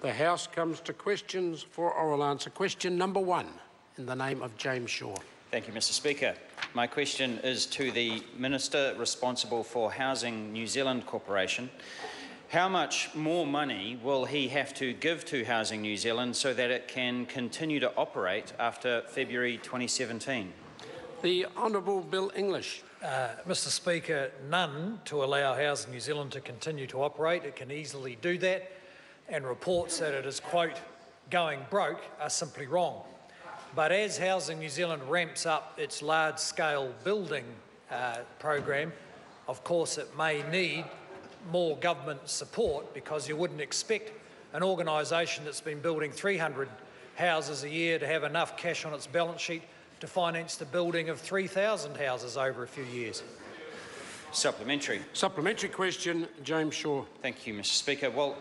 The House comes to questions for oral answer. Question number 1, in the name of James Shaw. Thank you, Mr Speaker. My question is to the Minister responsible for Housing New Zealand Corporation. How much more money will he have to give to Housing New Zealand so that it can continue to operate after February 2017? The Honourable Bill English. Mr Speaker, none to allow Housing New Zealand to continue to operate. It can easily do that, and reports that it is, quote, going broke are simply wrong. But as Housing New Zealand ramps up its large-scale building program, of course it may need more government support, because you wouldn't expect an organisation that's been building 300 houses a year to have enough cash on its balance sheet to finance the building of 3,000 houses over a few years. Supplementary. Supplementary question, James Shaw. Thank you, Mr Speaker. Well,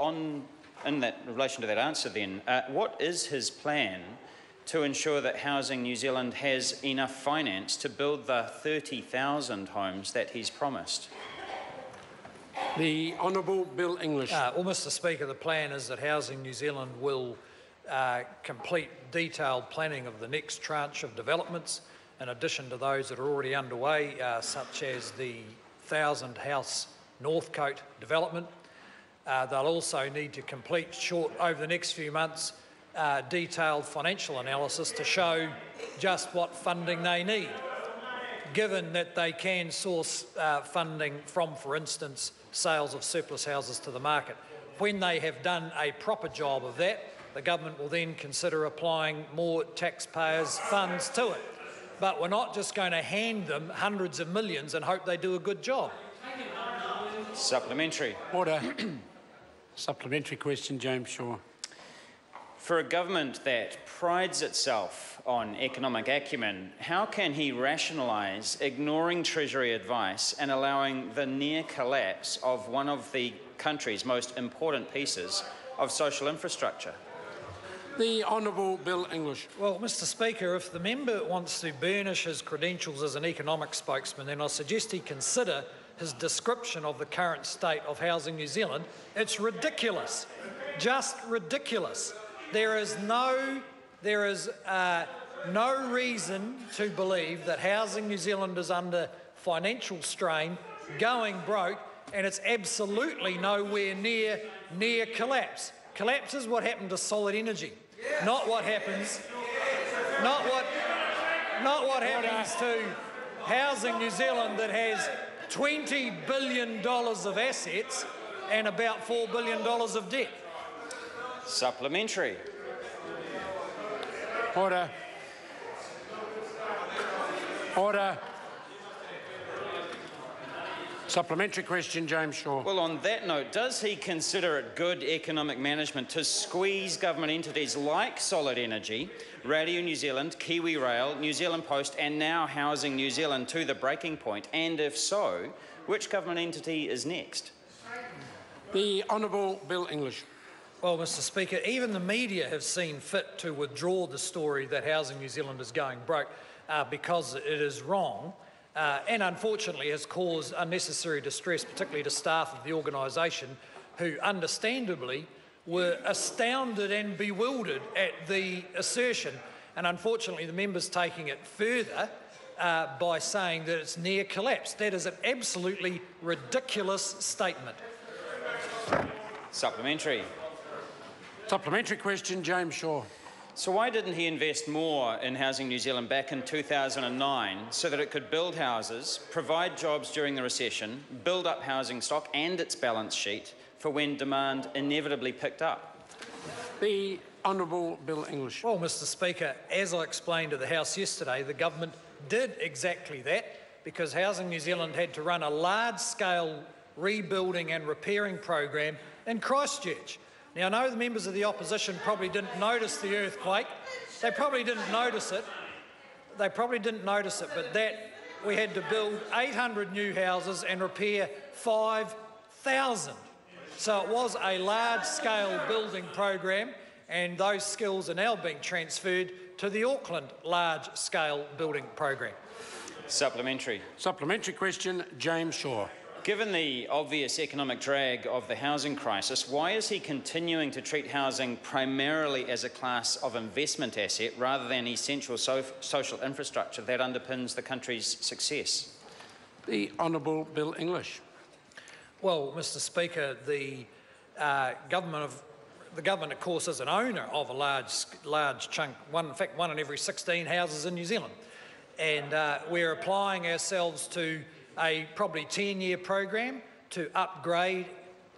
in relation to that answer then, what is his plan to ensure that Housing New Zealand has enough finance to build the 30,000 homes that he's promised? The Honourable Bill English. Well, Mr Speaker, the plan is that Housing New Zealand will complete detailed planning of the next tranche of developments, in addition to those that are already underway, such as the 1,000-house Northcote development. They'll also need to complete, over the next few months, detailed financial analysis to show just what funding they need, given that they can source funding from, for instance, sales of surplus houses to the market. When they have done a proper job of that, the government will then consider applying more taxpayers' funds to it. But we're not just going to hand them hundreds of millions and hope they do a good job. Supplementary. Order. Supplementary question, James Shaw. For a government that prides itself on economic acumen, how can he rationalise ignoring Treasury advice and allowing the near collapse of one of the country's most important pieces of social infrastructure? The Honourable Bill English. Well, Mr Speaker, if the member wants to burnish his credentials as an economic spokesman, then I suggest he consider his description of the current state of Housing New Zealand. It's ridiculous, just ridiculous. There is no reason to believe that Housing New Zealand is under financial strain, going broke, and it's absolutely nowhere near collapse. Collapse is what happened to Solid Energy, not what happens to Housing New Zealand, that has $20 billion of assets and about $4 billion of debt. Supplementary. Order. Order. Supplementary question, James Shaw. Well, on that note, does he consider it good economic management to squeeze government entities like Solid Energy, Radio New Zealand, Kiwi Rail, New Zealand Post and now Housing New Zealand to the breaking point? And if so, which government entity is next? The Honourable Bill English. Well, Mr Speaker, even the media have seen fit to withdraw the story that Housing New Zealand is going broke because it is wrong. And unfortunately has caused unnecessary distress, particularly to staff of the organisation, who understandably were astounded and bewildered at the assertion. And unfortunately the member's taking it further by saying that it's near collapse. That is an absolutely ridiculous statement. Supplementary. Supplementary question, James Shaw. So why didn't he invest more in Housing New Zealand back in 2009 so that it could build houses, provide jobs during the recession, build up housing stock and its balance sheet for when demand inevitably picked up? The Honourable Bill English. Well, Mr Speaker, as I explained to the House yesterday, the government did exactly that, because Housing New Zealand had to run a large-scale rebuilding and repairing program in Christchurch. Now, I know the members of the opposition probably didn't notice the earthquake. They probably didn't notice it. But that we had to build 800 new houses and repair 5,000. So it was a large-scale building program, and those skills are now being transferred to the Auckland large-scale building program. Supplementary. Supplementary question, James Shaw. Given the obvious economic drag of the housing crisis, why is he continuing to treat housing primarily as a class of investment asset rather than essential social infrastructure that underpins the country's success? The Honourable Bill English. Well, Mr Speaker, the government, of course, is an owner of a large chunk, in fact, one in every 16 houses in New Zealand. And we're applying ourselves to a probably 10-year program to upgrade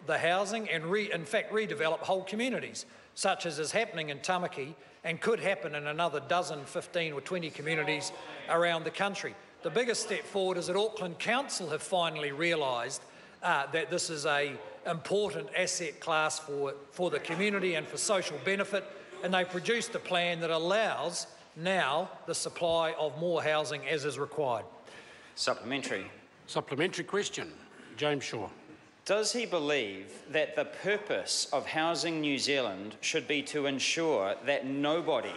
the housing and, in fact, redevelop whole communities, such as is happening in Tamaki and could happen in another dozen, 15 or 20 communities around the country. The biggest step forward is that Auckland Council have finally realised that this is an important asset class for the community and for social benefit, and they produced a plan that allows now the supply of more housing as is required. Supplementary. Supplementary question. James Shaw. Does he believe that the purpose of Housing New Zealand should be to ensure that nobody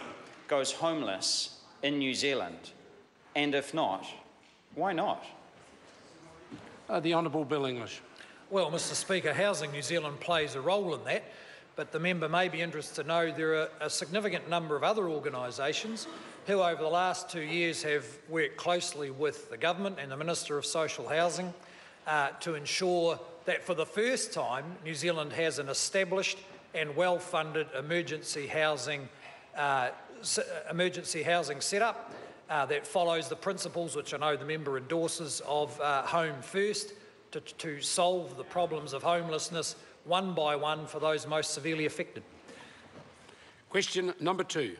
goes homeless in New Zealand? And if not, why not? The Honourable Bill English. Well, Mr Speaker, Housing New Zealand plays a role in that, but the member may be interested to know there are a significant number of other organisations who over the last 2 years have worked closely with the government and the Minister of Social Housing to ensure that for the first time New Zealand has an established and well-funded emergency housing setup that follows the principles, which I know the member endorses, of Home First, to solve the problems of homelessness one by one for those most severely affected. Question number 2.